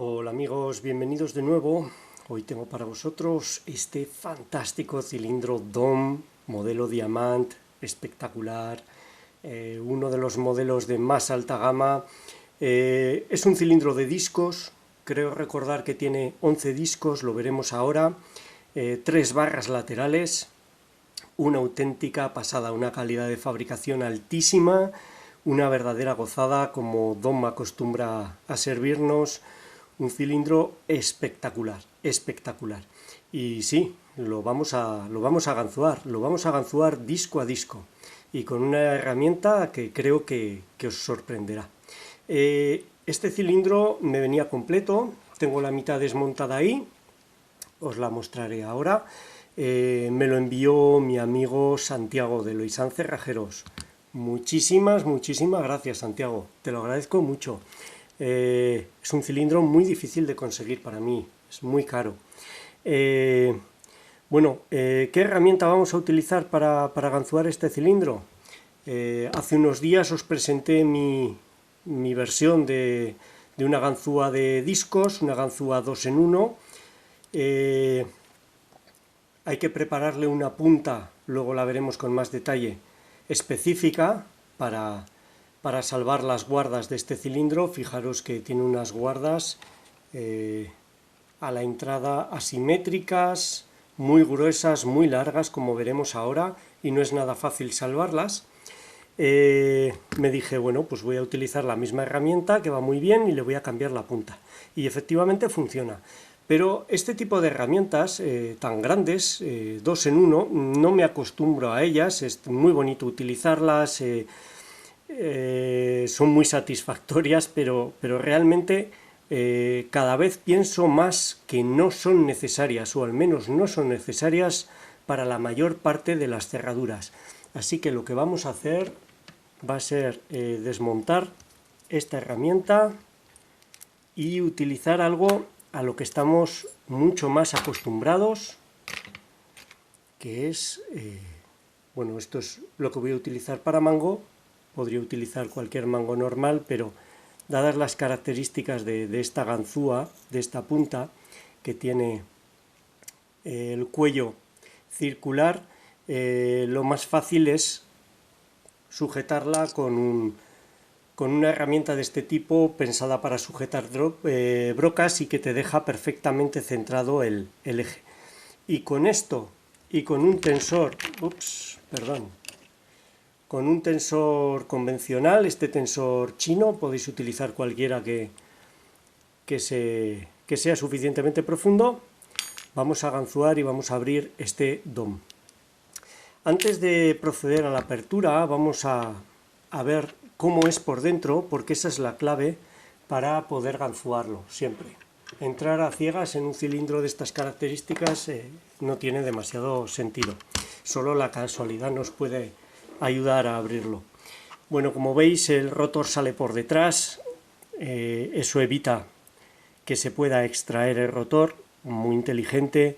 Hola amigos, bienvenidos de nuevo. Hoy tengo para vosotros este fantástico cilindro DOM, modelo Diamant, espectacular, uno de los modelos de más alta gama. Es un cilindro de discos, creo recordar que tiene 11 discos, lo veremos ahora, 3 barras laterales, una auténtica pasada, una calidad de fabricación altísima, una verdadera gozada como DOM acostumbra a servirnos. Un cilindro espectacular, espectacular. Y sí, lo vamos a ganzuar disco a disco y con una herramienta que creo que os sorprenderá. Este cilindro me venía completo, tengo la mitad desmontada ahí, os la mostraré ahora. Me lo envió mi amigo Santiago de Loisán Cerrajeros. Muchísimas gracias, Santiago, te lo agradezco mucho. Es un cilindro muy difícil de conseguir para mí, es muy caro. ¿Qué herramienta vamos a utilizar para ganzuar este cilindro? Hace unos días os presenté mi versión de una ganzúa de discos, una ganzúa 2 en 1. Hay que prepararle una punta, luego la veremos con más detalle, específica para salvar las guardas de este cilindro. Fijaros que tiene unas guardas a la entrada asimétricas, muy gruesas, muy largas, como veremos ahora, y no es nada fácil salvarlas. Me dije, bueno, pues voy a utilizar la misma herramienta que va muy bien y le voy a cambiar la punta. Y efectivamente funciona. Pero este tipo de herramientas tan grandes, 2 en 1, no me acostumbro a ellas, es muy bonito utilizarlas, son muy satisfactorias, pero realmente cada vez pienso más que no son necesarias, o al menos no son necesarias para la mayor parte de las cerraduras. Así que lo que vamos a hacer va a ser desmontar esta herramienta y utilizar algo a lo que estamos mucho más acostumbrados, que es, bueno, esto es lo que voy a utilizar para mango. Podría utilizar cualquier mango normal, pero dadas las características de esta ganzúa, de esta punta, que tiene el cuello circular, lo más fácil es sujetarla con una herramienta de este tipo pensada para sujetar brocas y que te deja perfectamente centrado el eje. Y con esto y con un tensor, con un tensor convencional, este tensor chino, podéis utilizar cualquiera que sea suficientemente profundo, vamos a ganzuar y vamos a abrir este DOM. Antes de proceder a la apertura, vamos a ver cómo es por dentro, porque esa es la clave para poder ganzuarlo siempre. Entrar a ciegas en un cilindro de estas características no tiene demasiado sentido. Solo la casualidad nos puede ayudar a abrirlo. Bueno, como veis, el rotor sale por detrás, eso evita que se pueda extraer el rotor, muy inteligente.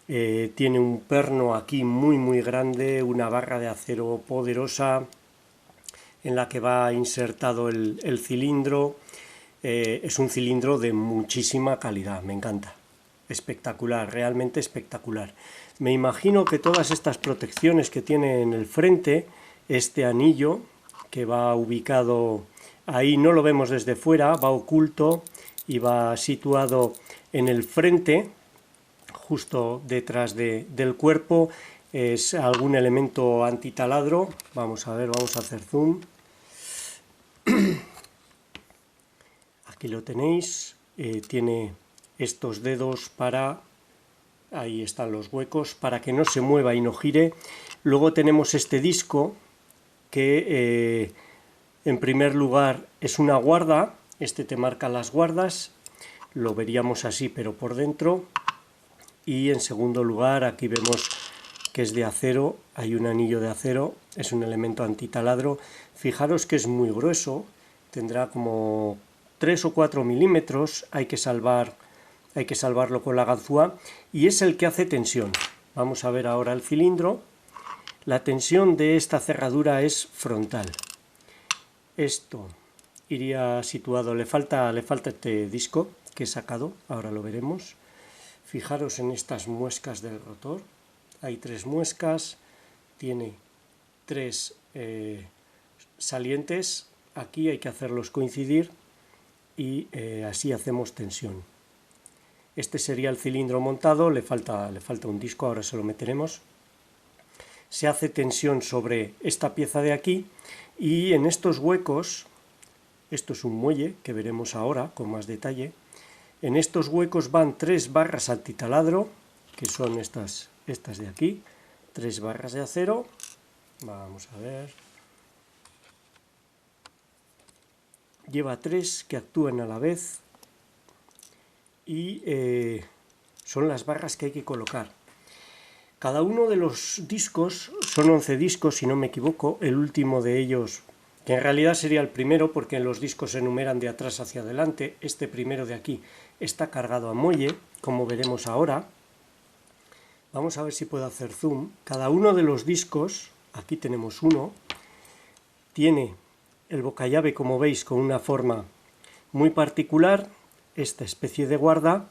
Tiene un perno aquí muy grande, una barra de acero poderosa en la que va insertado el cilindro. Es un cilindro de muchísima calidad, me encanta. Espectacular, realmente espectacular. Me imagino que todas estas protecciones que tiene en el frente, este anillo que va ubicado ahí, no lo vemos desde fuera, va oculto y va situado en el frente, justo detrás del cuerpo, es algún elemento antitaladro. Vamos a ver, vamos a hacer zoom. Aquí lo tenéis, tiene estos dedos para, ahí están los huecos, para que no se mueva y no gire. Luego tenemos este disco que en primer lugar es una guarda, este te marca las guardas, lo veríamos así pero por dentro. Y en segundo lugar aquí vemos que es de acero, hay un anillo de acero, es un elemento antitaladro. Fijaros que es muy grueso, tendrá como 3 o 4 milímetros, hay que salvarlo con la ganzúa y es el que hace tensión. Vamos a ver ahora el cilindro. La tensión de esta cerradura es frontal. Esto iría situado, le falta este disco, que he sacado, ahora lo veremos. Fijaros en estas muescas del rotor, hay 3 muescas, tiene 3 salientes, aquí hay que hacerlos coincidir y así hacemos tensión. Este sería el cilindro montado, le falta un disco, ahora se lo meteremos. Se hace tensión sobre esta pieza de aquí y en estos huecos, esto es un muelle que veremos ahora con más detalle, en estos huecos van 3 barras antitaladro, que son estas de aquí, 3 barras de acero, vamos a ver, lleva 3 que actúan a la vez y son las barras que hay que colocar. Cada uno de los discos, son 11 discos si no me equivoco, el último de ellos, que en realidad sería el primero porque los discos se enumeran de atrás hacia adelante, este primero de aquí está cargado a muelle, como veremos ahora. Vamos a ver si puedo hacer zoom. Cada uno de los discos, aquí tenemos uno, tiene el bocallave, como veis, con una forma muy particular, esta especie de guarda,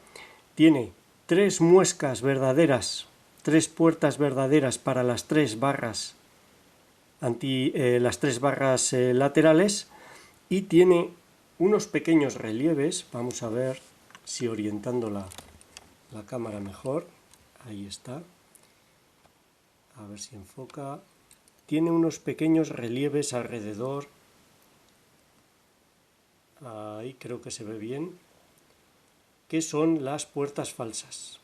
tiene 3 muescas verdaderas, 3 puertas verdaderas para las 3 barras laterales y tiene unos pequeños relieves. Vamos a ver si orientando la cámara mejor, ahí está, a ver si enfoca, tiene unos pequeños relieves alrededor, ahí creo que se ve bien, que son las puertas falsas.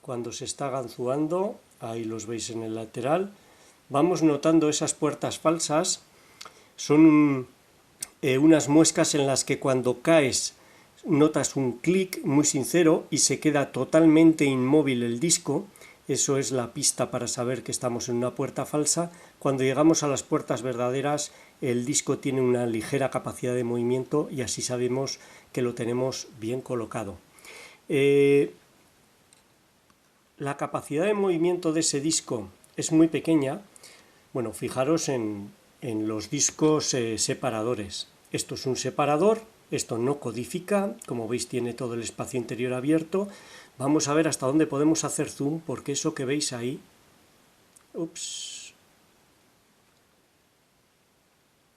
Cuando se está ganzuando, ahí los veis en el lateral, vamos notando esas puertas falsas, son unas muescas en las que cuando caes notas un clic muy sincero y se queda totalmente inmóvil el disco. Eso es la pista para saber que estamos en una puerta falsa. Cuando llegamos a las puertas verdaderas, el disco tiene una ligera capacidad de movimiento y así sabemos que lo tenemos bien colocado. La capacidad de movimiento de ese disco es muy pequeña. Bueno, fijaros en los discos separadores. Esto es un separador, esto no codifica, como veis tiene todo el espacio interior abierto. Vamos a ver hasta dónde podemos hacer zoom, porque eso que veis ahí,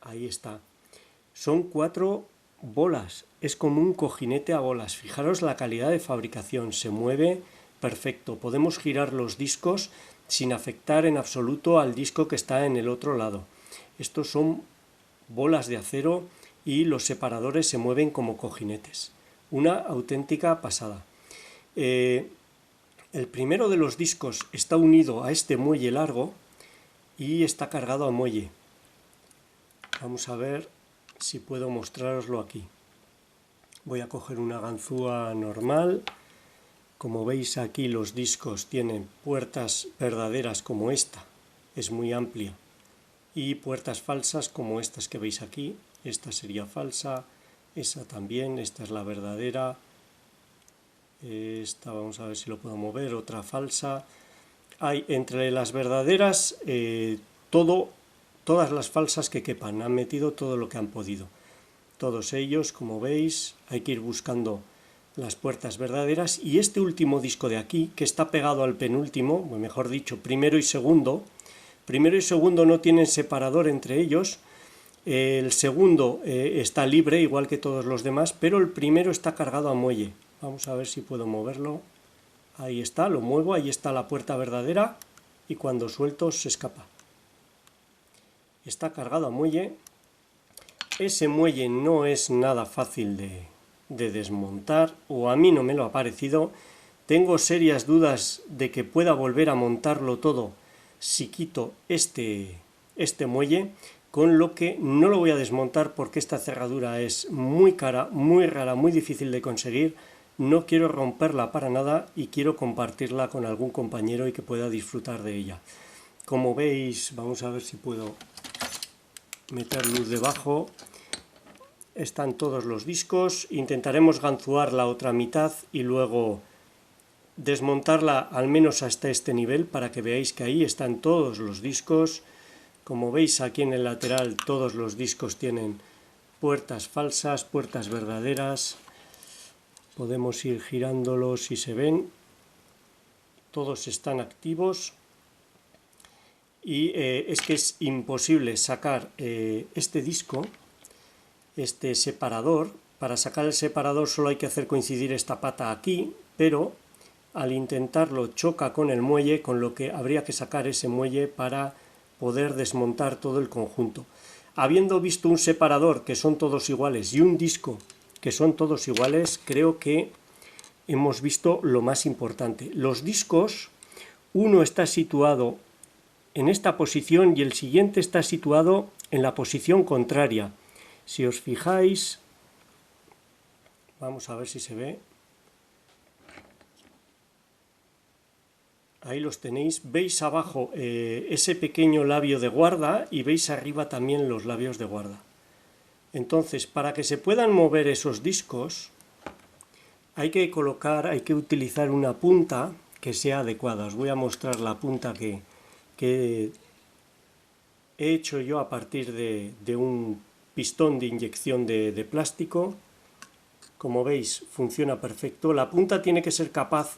ahí está, son 4 bolas, es como un cojinete a bolas. Fijaros la calidad de fabricación, se mueve perfecto, podemos girar los discos sin afectar en absoluto al disco que está en el otro lado. Estos son bolas de acero y los separadores se mueven como cojinetes. Una auténtica pasada. El primero de los discos está unido a este muelle largo y está cargado a muelle. Vamos a ver si puedo mostraroslo aquí. Voy a coger una ganzúa normal. Como veis aquí los discos tienen puertas verdaderas como esta, es muy amplia, y puertas falsas como estas que veis aquí. Esta sería falsa, esa también, esta es la verdadera, esta vamos a ver si lo puedo mover, otra falsa. Hay entre las verdaderas todas las falsas que quepan, han metido todo lo que han podido. Todos ellos, como veis, hay que ir buscando las puertas verdaderas, y este último disco de aquí, que está pegado al penúltimo, o mejor dicho, primero y segundo no tienen separador entre ellos. El segundo está libre, igual que todos los demás, pero el primero está cargado a muelle. Vamos a ver si puedo moverlo. Ahí está, lo muevo, ahí está la puerta verdadera, y cuando suelto se escapa. Está cargado a muelle. Ese muelle no es nada fácil de desmontar, o a mí no me lo ha parecido. Tengo serias dudas de que pueda volver a montarlo todo si quito este muelle, con lo que no lo voy a desmontar porque esta cerradura es muy cara, muy rara, muy difícil de conseguir. No quiero romperla para nada y quiero compartirla con algún compañero y que pueda disfrutar de ella. Como veis, vamos a ver si puedo meter luz debajo. Están todos los discos, intentaremos ganzuar la otra mitad y luego desmontarla al menos hasta este nivel para que veáis que ahí están todos los discos. Como veis aquí en el lateral todos los discos tienen puertas falsas, puertas verdaderas. Podemos ir girándolos si se ven. Todos están activos. Y es que es imposible sacar este disco, este separador. Para sacar el separador solo hay que hacer coincidir esta pata aquí, pero al intentarlo choca con el muelle, con lo que habría que sacar ese muelle para poder desmontar todo el conjunto. Habiendo visto un separador que son todos iguales y un disco que son todos iguales, creo que hemos visto lo más importante. Los discos, uno está situado en esta posición y el siguiente está situado en la posición contraria. Si os fijáis, vamos a ver si se ve. Ahí los tenéis. Veis abajo ese pequeño labio de guarda y veis arriba también los labios de guarda. Entonces, para que se puedan mover esos discos, hay que utilizar una punta que sea adecuada. Os voy a mostrar la punta que he hecho yo a partir de un pistón de inyección de plástico. Como veis, funciona perfecto. La punta tiene que ser capaz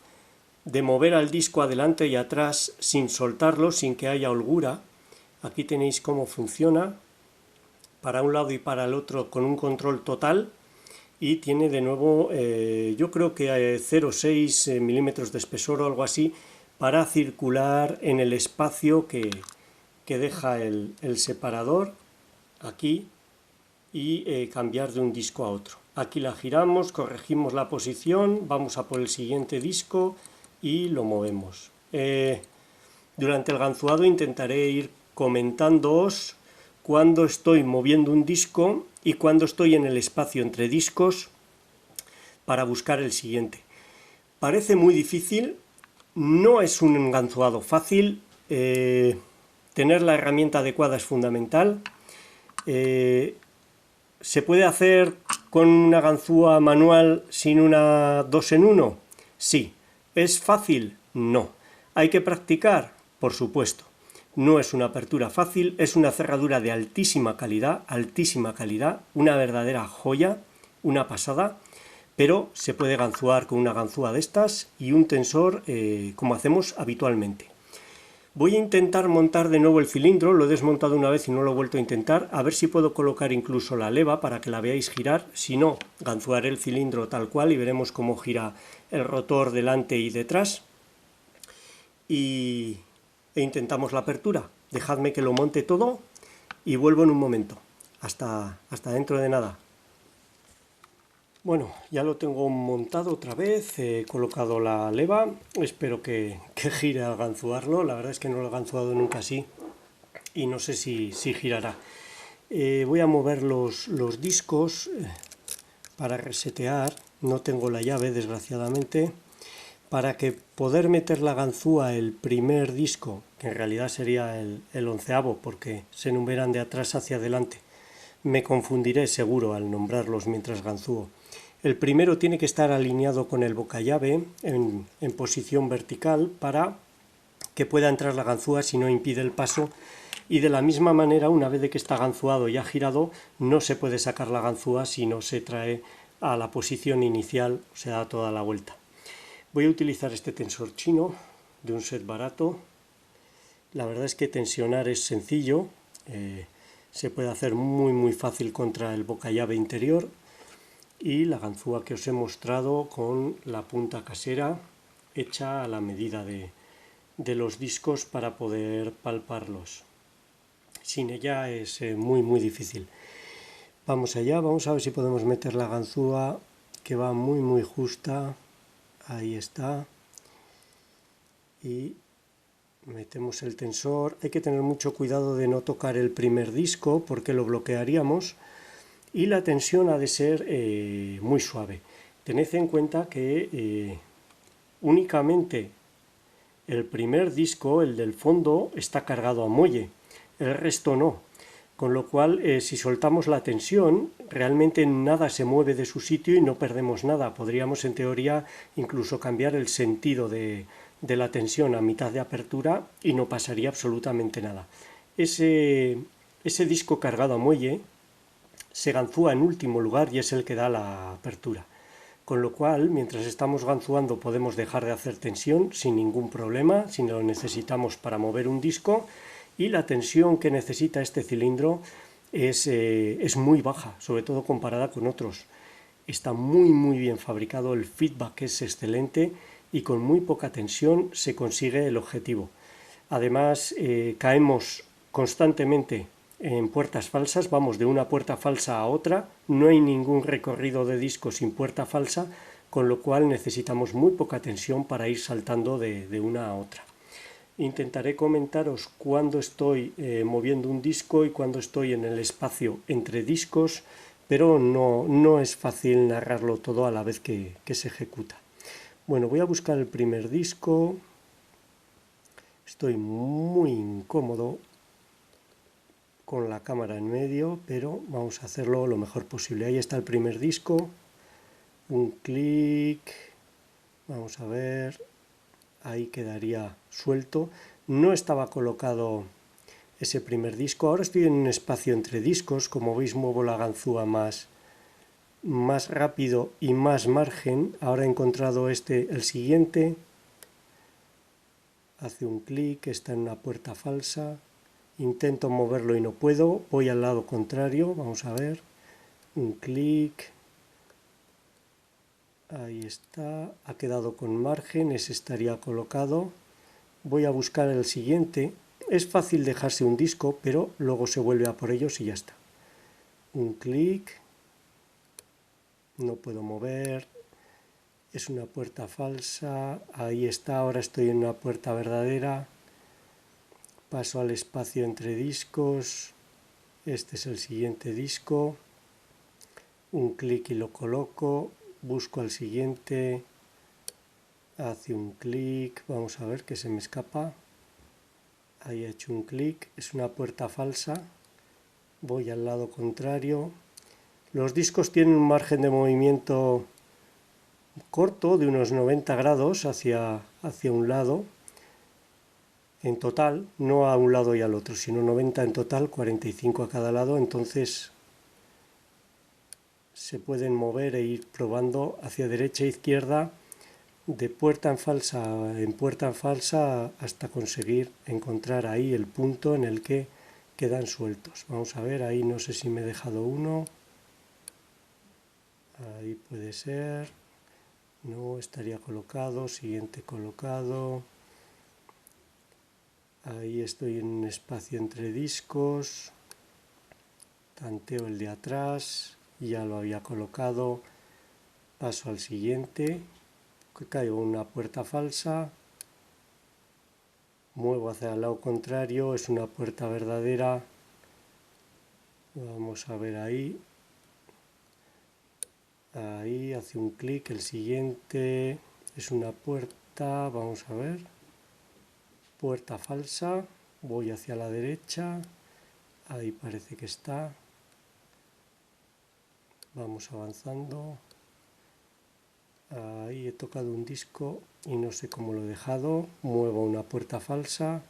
de mover al disco adelante y atrás sin soltarlo, sin que haya holgura. Aquí tenéis cómo funciona, para un lado y para el otro con un control total, y tiene de nuevo, yo creo que 0,6 milímetros de espesor o algo así, para circular en el espacio que deja el separador aquí y cambiar de un disco a otro. Aquí la giramos, corregimos la posición, vamos a por el siguiente disco y lo movemos. Durante el ganzuado intentaré ir comentándoos cuando estoy moviendo un disco y cuando estoy en el espacio entre discos para buscar el siguiente. Parece muy difícil, no es un ganzuado fácil, tener la herramienta adecuada es fundamental. ¿Se puede hacer con una ganzúa manual sin una 2 en 1? Sí. ¿Es fácil? No. ¿Hay que practicar? Por supuesto. No es una apertura fácil, es una cerradura de altísima calidad, una verdadera joya, una pasada, pero se puede ganzuar con una ganzúa de estas y un tensor como hacemos habitualmente. Voy a intentar montar de nuevo el cilindro, lo he desmontado una vez y no lo he vuelto a intentar, a ver si puedo colocar incluso la leva para que la veáis girar. Si no, ganzuaré el cilindro tal cual y veremos cómo gira el rotor delante y detrás. E intentamos la apertura. Dejadme que lo monte todo y vuelvo en un momento. Hasta dentro de nada. Bueno, ya lo tengo montado otra vez, he colocado la leva, espero que gire al ganzuarlo, la verdad es que no lo he ganzuado nunca así y no sé si girará. Voy a mover los discos para resetear, no tengo la llave desgraciadamente, para que poder meter la ganzúa el primer disco, que en realidad sería el 11º porque se numeran de atrás hacia adelante. Me confundiré seguro al nombrarlos mientras ganzúo. El primero tiene que estar alineado con el bocallave en posición vertical para que pueda entrar la ganzúa si no impide el paso. Y de la misma manera, una vez de que está ganzuado y ha girado, no se puede sacar la ganzúa si no se trae a la posición inicial, o sea, da toda la vuelta. Voy a utilizar este tensor chino de un set barato. La verdad es que tensionar es sencillo. Se puede hacer muy fácil contra el bocallave interior, y la ganzúa que os he mostrado con la punta casera hecha a la medida de los discos para poder palparlos. Sin ella es muy difícil. Vamos allá, vamos a ver si podemos meter la ganzúa, que va muy justa. Ahí está. Y metemos el tensor. Hay que tener mucho cuidado de no tocar el primer disco porque lo bloquearíamos. Y la tensión ha de ser muy suave. Tened en cuenta que únicamente el primer disco, el del fondo, está cargado a muelle, el resto no. Con lo cual, si soltamos la tensión, realmente nada se mueve de su sitio y no perdemos nada. Podríamos, en teoría, incluso cambiar el sentido de la tensión a mitad de apertura y no pasaría absolutamente nada. Ese disco cargado a muelle se ganzúa en último lugar y es el que da la apertura. con lo cual mientras estamos ganzuando podemos dejar de hacer tensión sin ningún problema, si lo necesitamos para mover un disco, y la tensión que necesita este cilindro es muy baja, sobre todo comparada con otros. Está muy bien fabricado, el feedback es excelente y con muy poca tensión se consigue el objetivo. Además, caemos constantemente en puertas falsas, vamos de una puerta falsa a otra, no hay ningún recorrido de disco sin puerta falsa, con lo cual necesitamos muy poca tensión para ir saltando de una a otra. Intentaré comentaros cuando estoy moviendo un disco y cuando estoy en el espacio entre discos, pero no es fácil narrarlo todo a la vez que se ejecuta. Bueno, voy a buscar el primer disco. Estoy muy incómodo con la cámara en medio, pero vamos a hacerlo lo mejor posible. Ahí está el primer disco. Un clic. Vamos a ver. Ahí quedaría suelto. No estaba colocado ese primer disco. Ahora estoy en un espacio entre discos. Como veis, muevo la ganzúa más rápido y más margen. Ahora he encontrado el siguiente. Hace un clic, está en una puerta falsa. Intento moverlo y no puedo. Voy al lado contrario. Vamos a ver. Un clic. Ahí está. Ha quedado con margen. Ese estaría colocado. Voy a buscar el siguiente. Es fácil dejarse un disco, pero luego se vuelve a por ellos y ya está. Un clic. No puedo mover. Es una puerta falsa. Ahí está. Ahora estoy en una puerta verdadera. Paso al espacio entre discos. Este es el siguiente disco. Un clic y lo coloco. Busco al siguiente. Hace un clic. Vamos a ver que se me escapa. Ahí he hecho un clic. Es una puerta falsa. Voy al lado contrario. Los discos tienen un margen de movimiento corto de unos 90 grados hacia un lado. En total, no a un lado y al otro, sino 90 en total, 45 a cada lado. Entonces se pueden mover e ir probando hacia derecha e izquierda de puerta en falsa hasta conseguir encontrar ahí el punto en el que quedan sueltos. Vamos a ver, ahí no sé si me he dejado uno. Ahí puede ser. No, estaría colocado. Siguiente colocado. Ahí estoy en un espacio entre discos. Tanteo el de atrás. Ya lo había colocado. Paso al siguiente. Caigo en una puerta falsa. Muevo hacia el lado contrario. Es una puerta verdadera. Vamos a ver ahí. Ahí hace un clic. El siguiente es una puerta. Vamos a ver. Puerta falsa. Voy hacia la derecha. Ahí parece que está. Vamos avanzando. Ahí he tocado un disco y no sé cómo lo he dejado. Muevo una puerta falsa.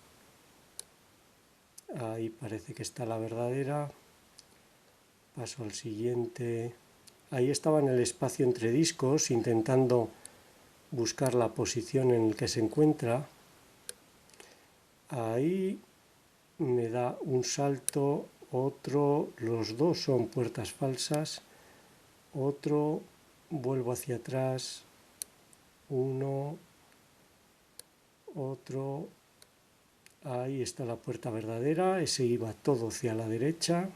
Ahí parece que está la verdadera. Paso al siguiente. Ahí estaba en el espacio entre discos intentando buscar la posición en la que se encuentra. Ahí me da un salto, otro, los dos son puertas falsas, otro, vuelvo hacia atrás, uno, otro, ahí está la puerta verdadera, ese iba todo hacia la derecha.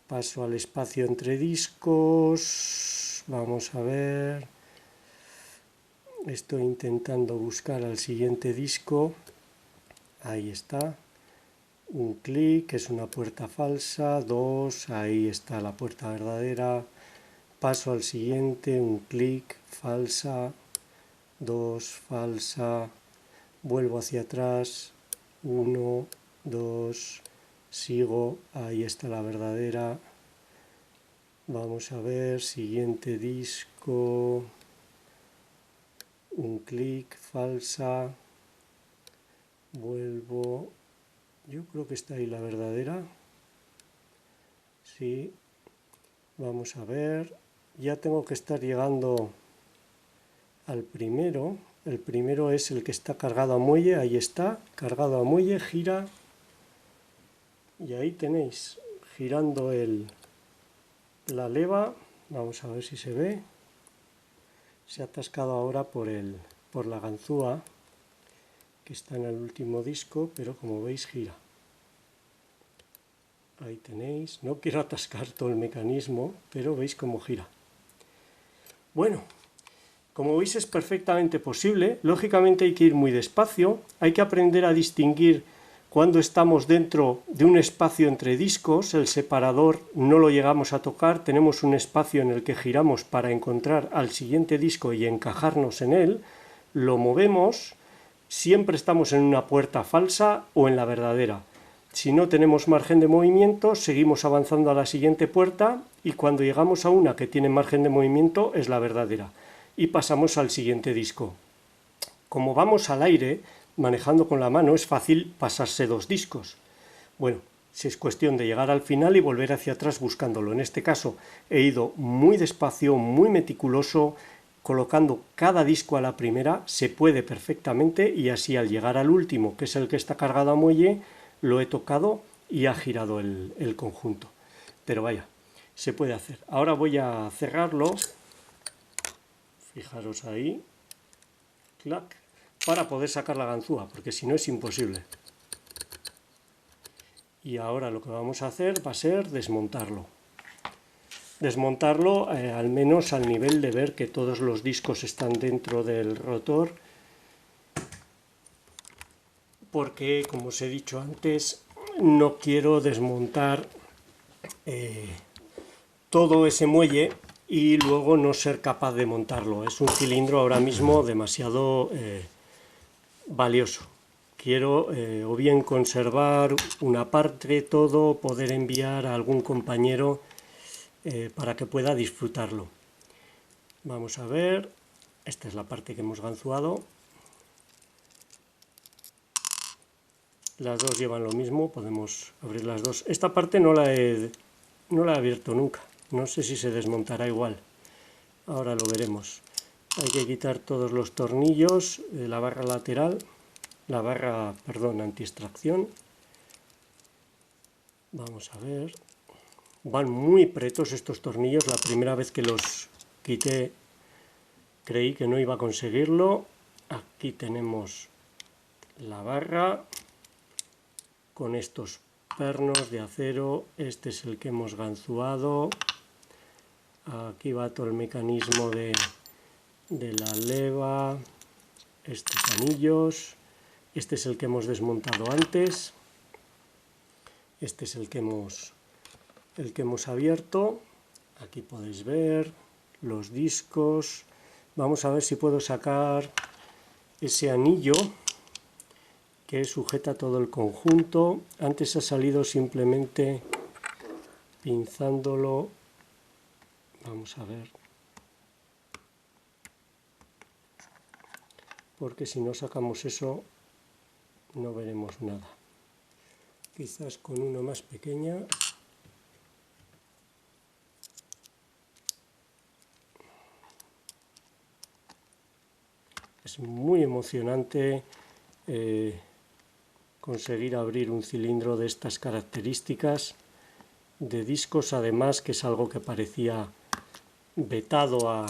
Paso al espacio entre discos, vamos a ver, estoy intentando buscar al siguiente disco, ahí está. Un clic, es una puerta falsa, dos, ahí está la puerta verdadera. Paso al siguiente, un clic, falsa, dos, falsa, vuelvo hacia atrás, uno, dos, sigo, ahí está la verdadera. Vamos a ver, siguiente disco, un clic, falsa, vuelvo. Yo creo que está ahí la verdadera. Sí. Vamos a ver. ya tengo que estar llegando al primero. El primero es el que está cargado a muelle, ahí está, cargado a muelle, gira, y ahí tenéis, girando la leva. Vamos a ver si se ve. Se ha atascado ahora por la ganzúa, que está en el último disco, pero como veis gira. Ahí tenéis, no quiero atascar todo el mecanismo, pero veis cómo gira. Bueno, como veis es perfectamente posible. Lógicamente hay que ir muy despacio, hay que aprender a distinguir cuando estamos dentro de un espacio entre discos. El separador no lo llegamos a tocar, tenemos un espacio en el que giramos para encontrar al siguiente disco y encajarnos en él, lo movemos, siempre estamos en una puerta falsa o en la verdadera. Si no tenemos margen de movimiento, seguimos avanzando a la siguiente puerta y cuando llegamos a una que tiene margen de movimiento es la verdadera y pasamos al siguiente disco. Como vamos al aire, manejando con la mano, es fácil pasarse dos discos. Bueno, si es cuestión de llegar al final y volver hacia atrás buscándolo. En este caso he ido muy despacio, muy meticuloso, colocando cada disco a la primera, se puede perfectamente, y así al llegar al último, que es el que está cargado a muelle, lo he tocado y ha girado el conjunto. Pero vaya, se puede hacer. Ahora voy a cerrarlo, fijaros ahí, clac, para poder sacar la ganzúa, porque si no es imposible. Y ahora lo que vamos a hacer va a ser desmontarlo. Desmontarlo al menos al nivel de ver que todos los discos están dentro del rotor, porque como os he dicho antes, no quiero desmontar todo ese muelle y luego no ser capaz de montarlo. Es un cilindro ahora mismo demasiado valioso. Quiero o bien conservar una parte, todo, poder enviar a algún compañero para que pueda disfrutarlo. Vamos a ver, esta es la parte que hemos ganzuado. Las dos llevan lo mismo, podemos abrir las dos. Esta parte no la he abierto nunca, no sé si se desmontará igual. Ahora lo veremos. Hay que quitar todos los tornillos de la barra lateral, anti-extracción. Vamos a ver. Van muy pretos estos tornillos. La primera vez que los quité creí que no iba a conseguirlo. Aquí tenemos la barra con estos pernos de acero. Este es el que hemos ganzuado. Aquí va todo el mecanismo de la leva, estos anillos. Este es el que hemos desmontado antes. Este es el que hemos abierto. Aquí podéis ver los discos. Vamos a ver si puedo sacar ese anillo que sujeta todo el conjunto. Antes ha salido simplemente pinzándolo. Vamos a ver. Porque si no sacamos eso, no veremos nada. Quizás con uno más pequeña. Es muy emocionante conseguir abrir un cilindro de estas características, de discos además, que es algo que parecía vetado a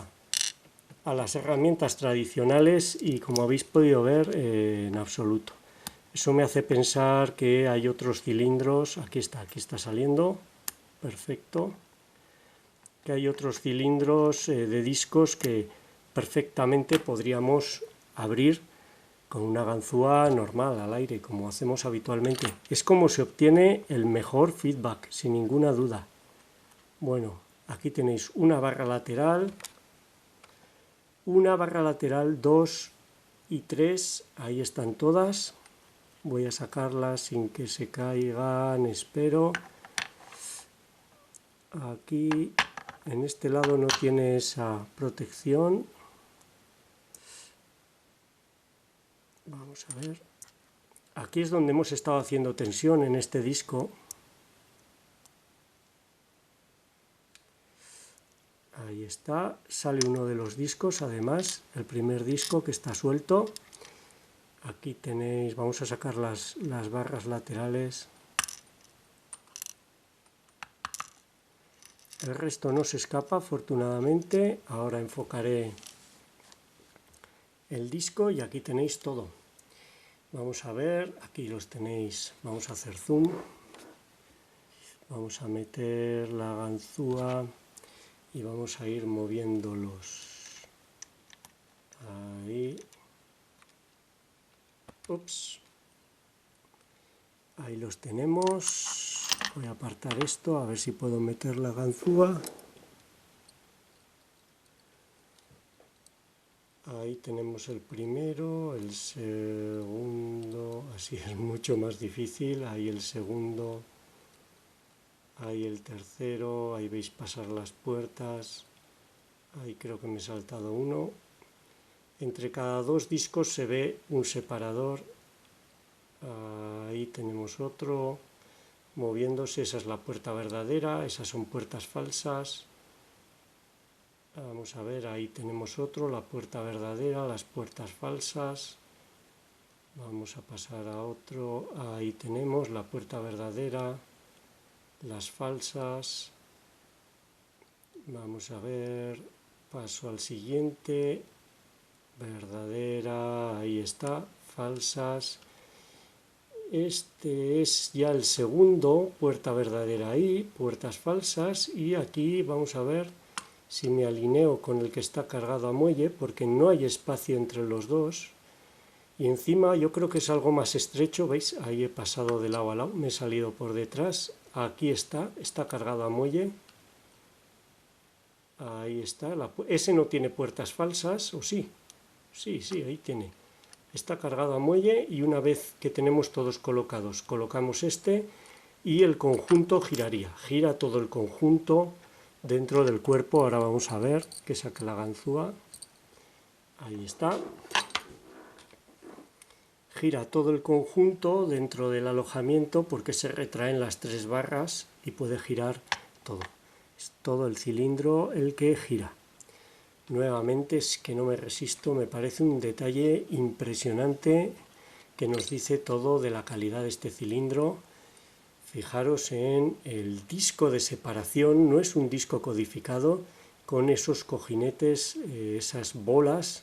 las herramientas tradicionales y como habéis podido ver en absoluto. Eso me hace pensar que hay otros cilindros, aquí está saliendo, perfecto, que hay otros cilindros de discos que perfectamente podríamos abrir con una ganzúa normal al aire, como hacemos habitualmente. Es como se obtiene el mejor feedback, sin ninguna duda. Bueno, aquí tenéis una barra lateral, 2 y 3, ahí están todas. Voy a sacarlas sin que se caigan, espero. Aquí, en este lado no tiene esa protección. Vamos a ver. Aquí es donde hemos estado haciendo tensión en este disco. Ahí está, sale uno de los discos, además, el primer disco que está suelto. Aquí tenéis, vamos a sacar las barras laterales. El resto no se escapa, afortunadamente. Ahora enfocaré el disco y aquí tenéis todo. Vamos a ver, aquí los tenéis, vamos a hacer zoom. Vamos a meter la ganzúa y vamos a ir moviéndolos. Ahí. Ups. Ahí los tenemos. Voy a apartar esto, a ver si puedo meter la ganzúa. Ahí tenemos el primero, el segundo, así es mucho más difícil. Ahí el segundo, ahí el tercero, ahí veis pasar las puertas. Ahí creo que me he saltado uno. Entre cada dos discos se ve un separador. Ahí tenemos otro moviéndose, esa es la puerta verdadera, esas son puertas falsas. Vamos a ver, ahí tenemos otro, la puerta verdadera, las puertas falsas. Vamos a pasar a otro, ahí tenemos la puerta verdadera, las falsas. Vamos a ver, paso al siguiente, verdadera, ahí está, falsas. Este es ya el segundo, puerta verdadera ahí, puertas falsas, y aquí vamos a ver si me alineo con el que está cargado a muelle, porque no hay espacio entre los dos, y encima yo creo que es algo más estrecho, ¿veis? Ahí he pasado de lado a lado, me he salido por detrás, aquí está cargado a muelle, ahí está, ese no tiene puertas falsas, ¿o sí? Sí, ahí tiene. Está cargado a muelle y una vez que tenemos todos colocados, colocamos este y el conjunto giraría. Gira todo el conjunto dentro del cuerpo. Ahora vamos a ver que saque la ganzúa. Ahí está. Gira todo el conjunto dentro del alojamiento porque se retraen las tres barras y puede girar todo. Es todo el cilindro el que gira. Nuevamente, es que no me resisto, me parece un detalle impresionante que nos dice todo de la calidad de este cilindro. Fijaros en el disco de separación, no es un disco codificado, con esos cojinetes, esas bolas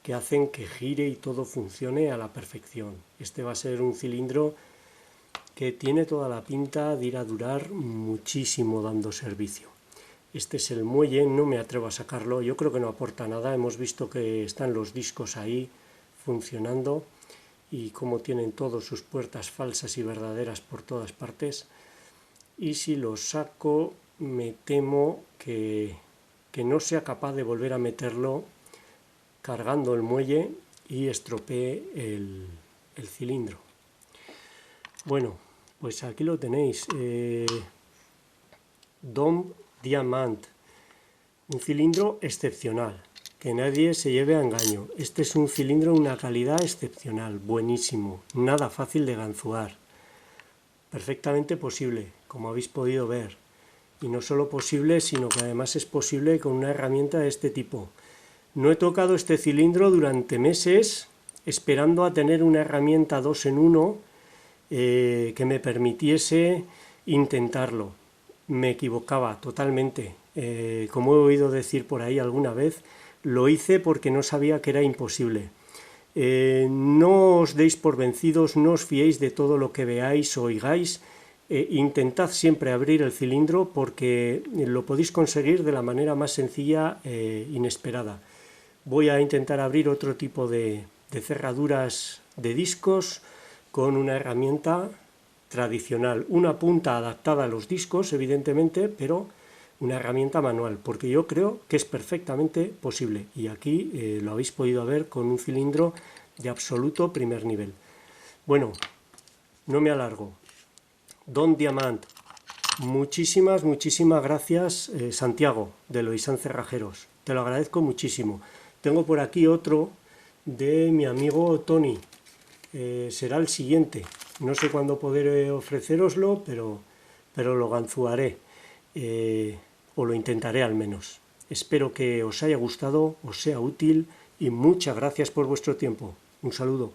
que hacen que gire y todo funcione a la perfección. Este va a ser un cilindro que tiene toda la pinta de ir a durar muchísimo dando servicio. Este es el muelle, no me atrevo a sacarlo, yo creo que no aporta nada, hemos visto que están los discos ahí funcionando y como tienen todas sus puertas falsas y verdaderas por todas partes, y si lo saco me temo que no sea capaz de volver a meterlo cargando el muelle y estropee el cilindro. Bueno, pues aquí lo tenéis, Dom Diamant, un cilindro excepcional, que nadie se lleve a engaño. Este es un cilindro de una calidad excepcional, buenísimo, nada fácil de ganzuar, perfectamente posible, como habéis podido ver. Y no solo posible, sino que además es posible con una herramienta de este tipo. No he tocado este cilindro durante meses, esperando a tener una herramienta 2 en 1 que me permitiese intentarlo. Me equivocaba totalmente, como he oído decir por ahí alguna vez, lo hice porque no sabía que era imposible. No os deis por vencidos, no os fiéis de todo lo que veáis o oigáis, intentad siempre abrir el cilindro porque lo podéis conseguir de la manera más sencilla e inesperada. Voy a intentar abrir otro tipo de cerraduras de discos con una herramienta tradicional, una punta adaptada a los discos, evidentemente, pero una herramienta manual, porque yo creo que es perfectamente posible. Y aquí lo habéis podido ver con un cilindro de absoluto primer nivel. Bueno, no me alargo. Don Diamant, muchísimas gracias, Santiago, de Loisán Cerrajeros. Te lo agradezco muchísimo. Tengo por aquí otro de mi amigo Tony. Será el siguiente. No sé cuándo podré ofreceroslo, pero lo ganzuaré, o lo intentaré al menos. Espero que os haya gustado, os sea útil y muchas gracias por vuestro tiempo. Un saludo.